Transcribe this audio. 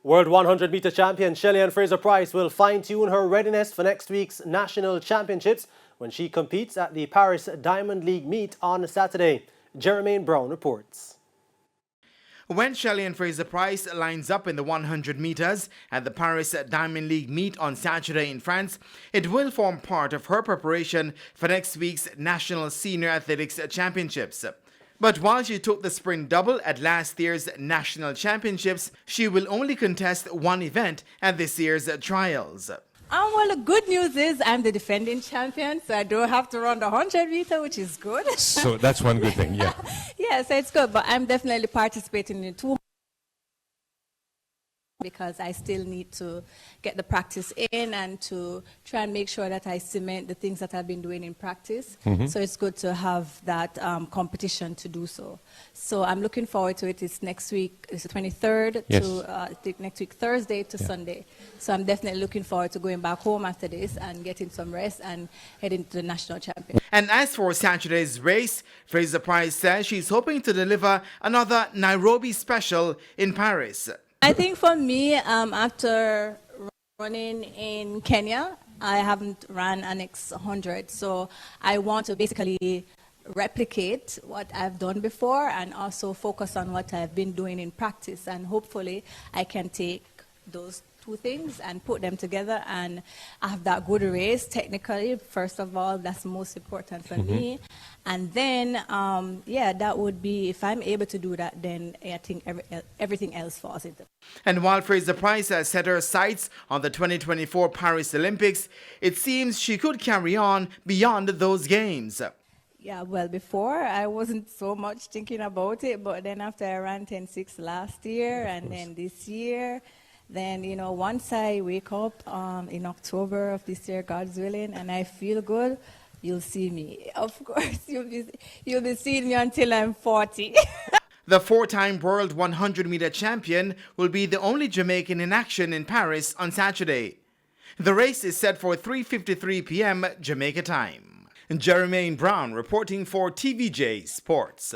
World 100-meter champion Shelly and FraserPryce will fine-tune her readiness for next week's national championships when she competes at the Paris Diamond League meet on Saturday. Jermaine Brown reports. When Shelly and FraserPryce lines up in the 100 meters at the Paris Diamond League meet on Saturday in France, it will form part of her preparation for next week's National Senior Athletics Championships. But while she took the sprint double at last year's National Championships, she will only contest one event at this year's trials. Well, the good news is I'm the defending champion, so I don't have to run the 100 meter, which is good. So that's one good thing, yeah. Yeah, so it's good, but I'm definitely participating in the 200 because I still need to get the practice in and to try and make sure that I cement the things that I've been doing in practice. So it's good to have that competition to do so. So I'm looking forward to it. It's next week, it's the 23rd Yes. to next week, Thursday to Sunday. So I'm definitely looking forward to going back home after this and getting some rest and heading to the national champion. And as for Saturday's race, FraserPryce says she's hoping to deliver another Nairobi special in Paris. I think for me, after running in Kenya, I haven't ran an X100, so I want to basically replicate what I've done before and also focus on what I've been doing in practice, and hopefully I can take those two things and put them together and have that good race technically. First of all, that's most important for me. And then, that would be, if I'm able to do that, then I think everything else falls into. And while FraserPryce has set her sights on the 2024 Paris Olympics, it seems she could carry on beyond those games. Yeah, well, before I wasn't so much thinking about it, but then after I ran 10.6 last year and then this year, then, once I wake up in October of this year, God's willing, and I feel good, you'll see me. Of course, you'll be seeing me until I'm 40. The four-time world 100-meter champion will be the only Jamaican in action in Paris on Saturday. The race is set for 3:53 p.m. Jamaica time. Jermaine Brown reporting for TVJ Sports.